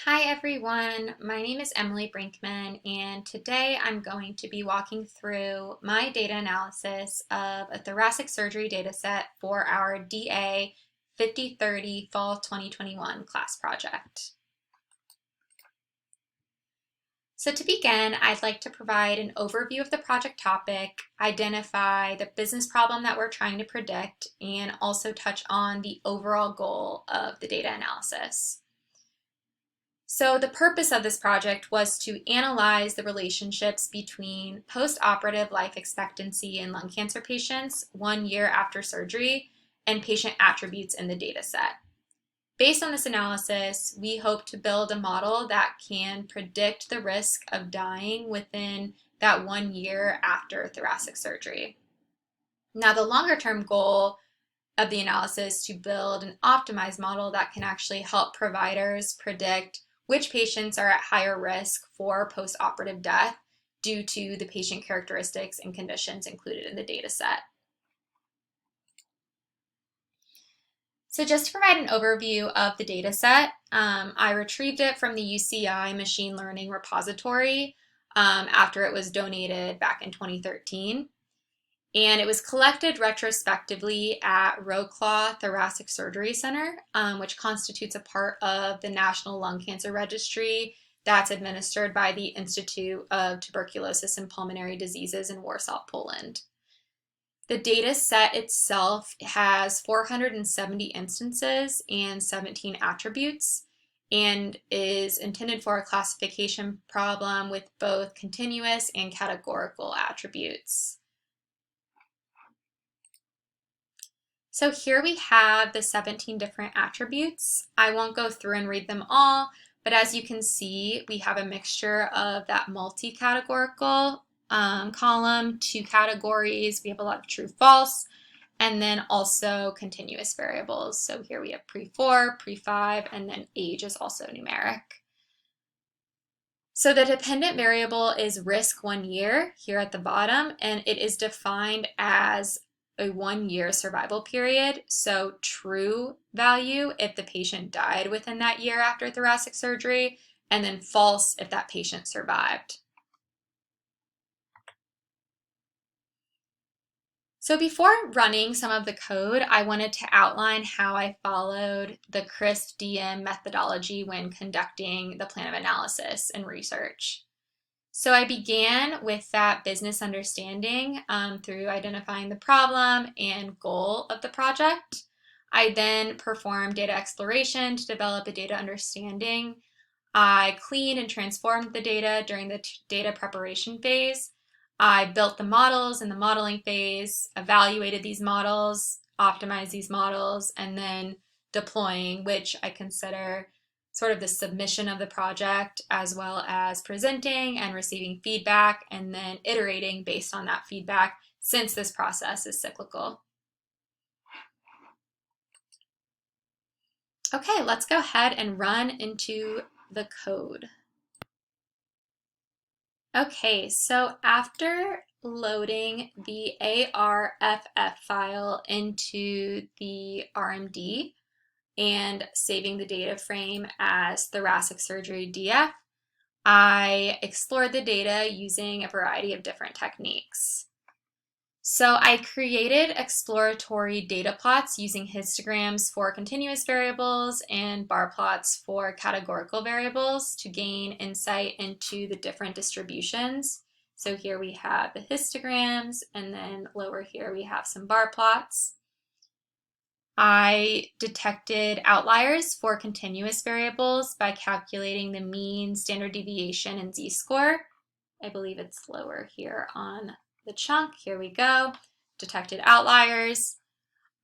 Hi everyone, my name is Emily Brinkman, and today I'm going to be walking through my data analysis of a thoracic surgery dataset for our DA 5030 Fall 2021 class project. So to begin, I'd like to provide an overview of the project topic, identify the business problem that we're trying to predict, and also touch on the overall goal of the data analysis. So the purpose of this project was to analyze the relationships between post-operative life expectancy in lung cancer patients 1 year after surgery and patient attributes in the data set. Based on this analysis, we hope to build a model that can predict the risk of dying within that 1 year after thoracic surgery. Now, the longer-term goal of the analysis is to build an optimized model that can actually help providers predict which patients are at higher risk for post-operative death due to the patient characteristics and conditions included in the data set. So just to provide an overview of the data set, I retrieved it from the UCI machine learning repository after it was donated back in 2013. And it was collected retrospectively at Wrocław Thoracic Surgery Center, which constitutes a part of the National Lung Cancer Registry that's administered by the Institute of Tuberculosis and Pulmonary Diseases in Warsaw, Poland. The data set itself has 470 instances and 17 attributes and is intended for a classification problem with both continuous and categorical attributes. So here we have the 17 different attributes. I won't go through and read them all, but as you can see, we have a mixture of that multi-categorical column, 2 categories. We have a lot of true, false, and then also continuous variables. So here we have pre-4, pre-5, and then age is also numeric. So the dependent variable is risk 1 year here at the bottom, and it is defined as a 1 year survival period, so true value if the patient died within that year after thoracic surgery, and then false if that patient survived. So before running some of the code, I wanted to outline how I followed the CRISP-DM methodology when conducting the plan of analysis and research. So I began with that business understanding through identifying the problem and goal of the project. I then performed data exploration to develop a data understanding. I cleaned and transformed the data during the data preparation phase. I built the models in the modeling phase, evaluated these models, optimized these models, and then deploying, which I consider sort of the submission of the project, as well as presenting and receiving feedback and then iterating based on that feedback, since this process is cyclical. Okay, let's go ahead and run into the code. Okay, so after loading the ARFF file into the RMD, and saving the data frame as thoracic surgery DF, I explored the data using a variety of different techniques. So I created exploratory data plots using histograms for continuous variables and bar plots for categorical variables to gain insight into the different distributions. So here we have the histograms, and then lower here we have some bar plots. I detected outliers for continuous variables by calculating the mean, standard deviation, and z-score. I believe it's lower here on the chunk. Here we go. Detected outliers.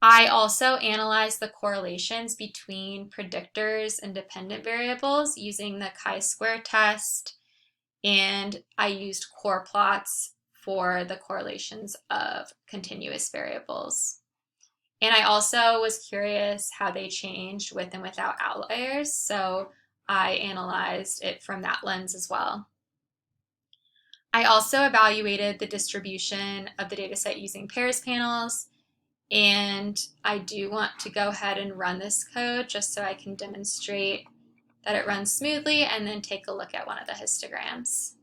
I also analyzed the correlations between predictors and dependent variables using the chi-square test, and I used core plots for the correlations of continuous variables. And I also was curious how they changed with and without outliers, so I analyzed it from that lens as well. I also evaluated the distribution of the dataset using pairs panels, and I do want to go ahead and run this code just so I can demonstrate that it runs smoothly, and then take a look at one of the histograms.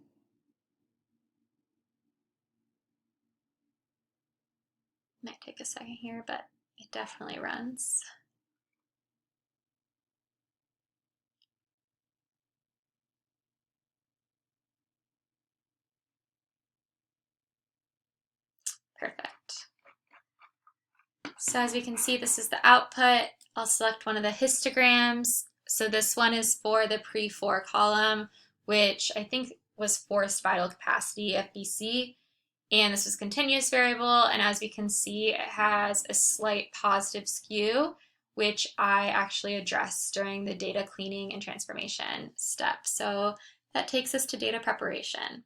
Might take a second here, but it definitely runs. Perfect. So as we can see, this is the output. I'll select one of the histograms. So this one is for the pre-4 column, which I think was forced vital capacity, FVC. And this was continuous variable. And as we can see, it has a slight positive skew, which I actually addressed during the data cleaning and transformation step. So that takes us to data preparation.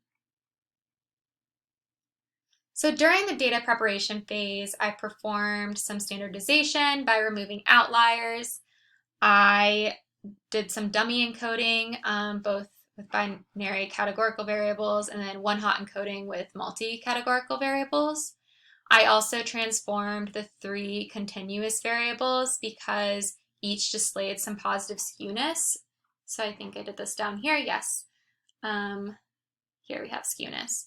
So during the data preparation phase, I performed some standardization by removing outliers. I did some dummy encoding, both with binary categorical variables and then one-hot encoding with multi-categorical variables. I also transformed the 3 continuous variables because each displayed some positive skewness. So I think I did this down here, yes. Here we have skewness.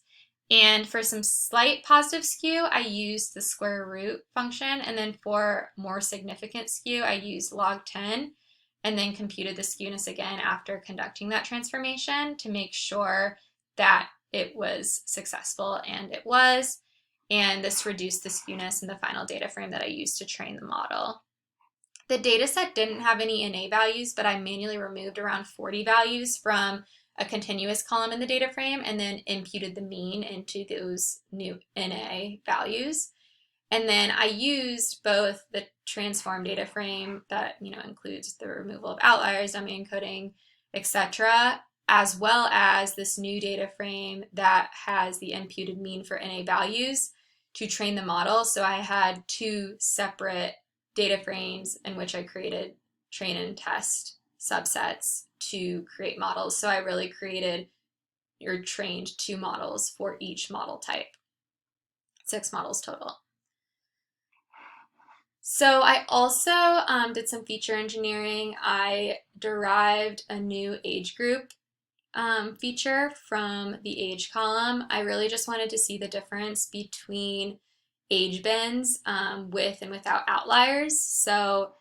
And for some slight positive skew, I used the square root function. And then for more significant skew, I used log 10 and then computed the skewness again after conducting that transformation to make sure that it was successful, and it was. And this reduced the skewness in the final data frame that I used to train the model. The data set didn't have any NA values, but I manually removed around 40 values from a continuous column in the data frame and then imputed the mean into those new NA values. And then I used both the transform data frame that includes the removal of outliers, dummy encoding, etc., as well as this new data frame that has the imputed mean for NA values to train the model. So I had 2 separate data frames in which I created train and test subsets to create models. So I really created or trained 2 models for each model type, 6 models total. So I also did some feature engineering. I derived a new age group feature from the age column. I really just wanted to see the difference between age bins with and without outliers. So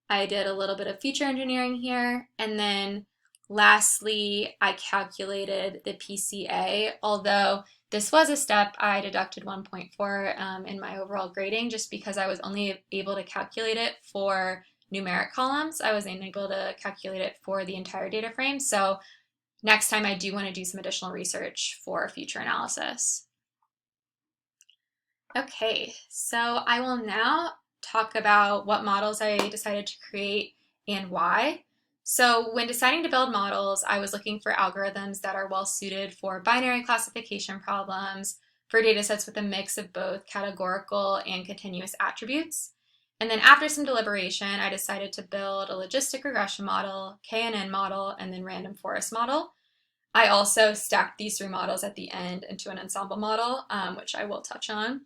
I did a little bit of feature engineering here. And then lastly, I calculated the PCA, although this was a step I deducted 1.4 in my overall grading just because I was only able to calculate it for numeric columns. I wasn't able to calculate it for the entire data frame. So next time I do want to do some additional research for future analysis. Okay, so I will now talk about what models I decided to create and why. So when deciding to build models, I was looking for algorithms that are well suited for binary classification problems, for data sets with a mix of both categorical and continuous attributes. And then after some deliberation, I decided to build a logistic regression model, KNN model, and then random forest model. I also stacked these 3 models at the end into an ensemble model, which I will touch on.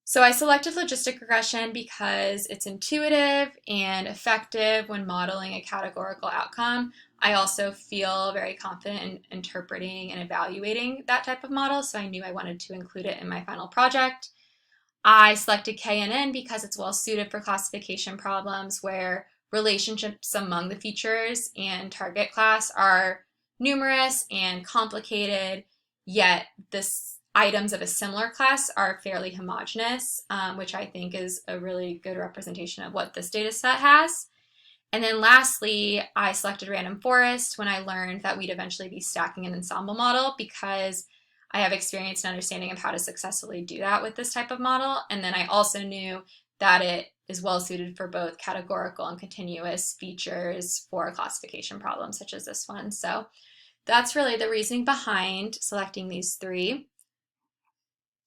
So I selected logistic regression because it's intuitive and effective when modeling a categorical outcome. I also feel very confident in interpreting and evaluating that type of model, so I knew I wanted to include it in my final project. I selected KNN because it's well suited for classification problems where relationships among the features and target class are numerous and complicated, yet this items of a similar class are fairly homogeneous, which I think is a really good representation of what this data set has. And then lastly, I selected random forest when I learned that we'd eventually be stacking an ensemble model because I have experience and understanding of how to successfully do that with this type of model. And then I also knew that it is well suited for both categorical and continuous features for classification problems such as this one. So that's really the reasoning behind selecting these 3.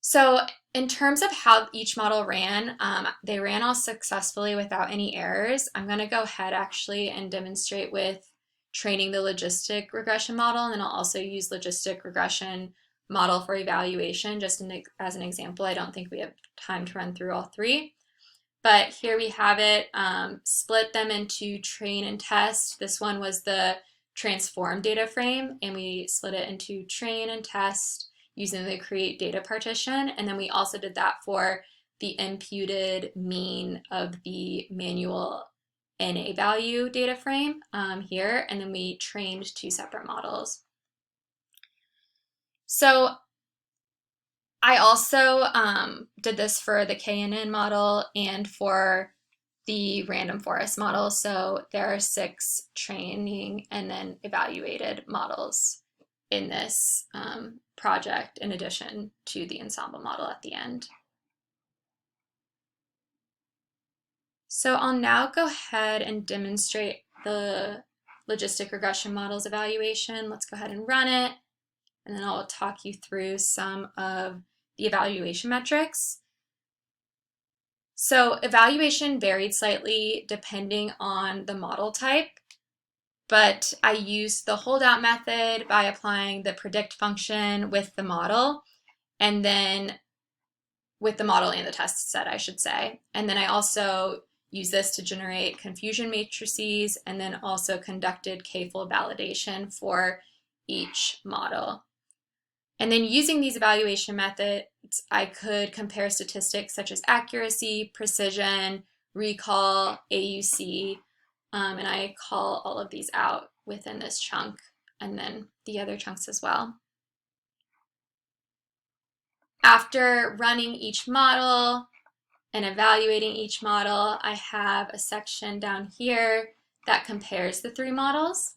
So in terms of how each model ran, they ran all successfully without any errors. I'm going to go ahead actually and demonstrate with training the logistic regression model, and then I'll also use logistic regression model for evaluation just as an example. I don't think we have time to run through all 3. but here we have it, split them into train and test. This one was the transform data frame, and we split it into train and test using the create data partition. And then we also did that for the imputed mean of the manual NA value data frame here, and then we trained two separate models. So I also did this for the KNN model and for the random forest model. So there are 6 training and then evaluated models in this project in addition to the ensemble model at the end. So I'll now go ahead and demonstrate the logistic regression models evaluation. Let's go ahead and run it, and then I'll talk you through some of the evaluation metrics. So evaluation varied slightly depending on the model type, but I used the holdout method by applying the predict function with the model, and then with the model and the test set, I should say. And then I also use this to generate confusion matrices, and then also conducted k-fold validation for each model. And then using these evaluation methods, I could compare statistics such as accuracy, precision, recall, AUC, and I call all of these out within this chunk and then the other chunks as well. After running each model and evaluating each model, I have a section down here that compares the 3 models.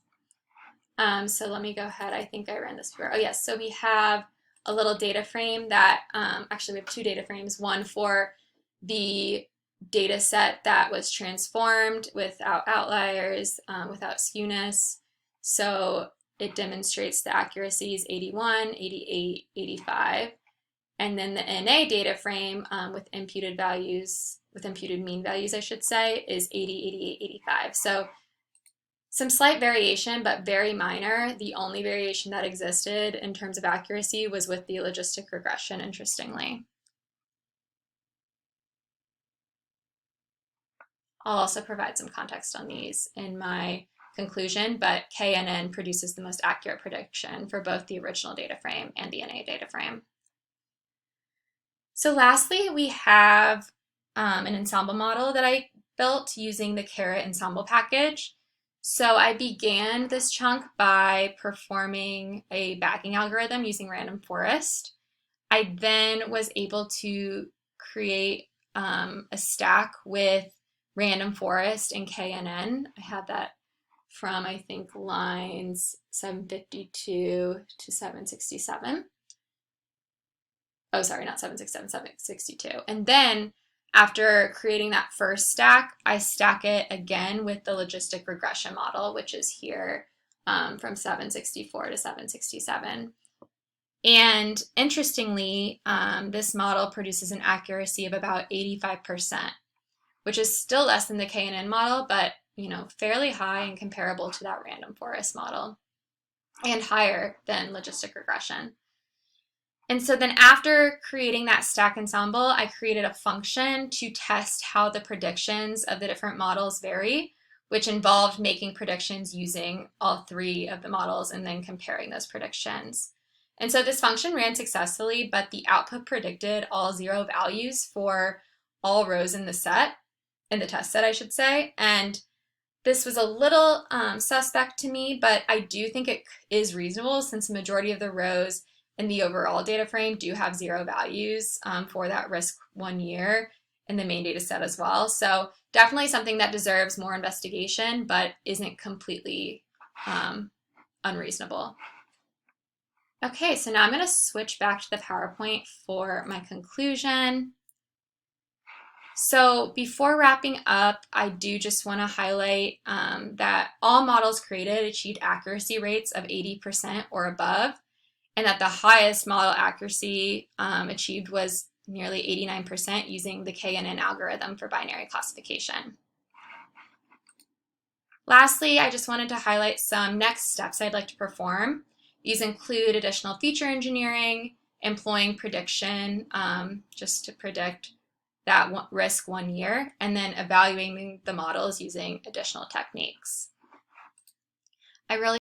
So let me go ahead. I think I ran this before. Oh yes, so we have a little data frame that, actually we have 2 data frames, one for the data set that was transformed without outliers, without skewness. So it demonstrates the accuracies 81, 88, 85. And then the NA data frame with imputed values, with imputed mean values, I should say, is 80, 88, 85. So some slight variation, but very minor. The only variation that existed in terms of accuracy was with the logistic regression, interestingly. I'll also provide some context on these in my conclusion, but KNN produces the most accurate prediction for both the original data frame and the NA data frame. So lastly, we have an ensemble model that I built using the Caret ensemble package. So I began this chunk by performing a bagging algorithm using random forest. I then was able to create a stack with random forest and KNN. I had that from, I think, lines 752 to 767. Oh, sorry, not 767, 762. And then after creating that first stack, I stack it again with the logistic regression model, which is here from 764 to 767. And interestingly, this model produces an accuracy of about 85%, which is still less than the KNN model, but fairly high and comparable to that random forest model, and higher than logistic regression. And so then after creating that stack ensemble, I created a function to test how the predictions of the different models vary, which involved making predictions using all 3 of the models and then comparing those predictions. And so this function ran successfully, but the output predicted all 0 values for all rows in the set, in the test set, I should say. And this was a little suspect to me, but I do think it is reasonable since the majority of the rows in the overall data frame do have 0 values for that risk 1 year in the main data set as well. So definitely something that deserves more investigation, but isn't completely unreasonable. Okay, so now I'm going to switch back to the PowerPoint for my conclusion. So before wrapping up, I do just want to highlight that all models created achieved accuracy rates of 80% or above, and that the highest model accuracy achieved was nearly 89% using the KNN algorithm for binary classification. Lastly, I just wanted to highlight some next steps I'd like to perform. These include additional feature engineering, employing prediction just to predict that risk 1 year, and then evaluating the models using additional techniques. I really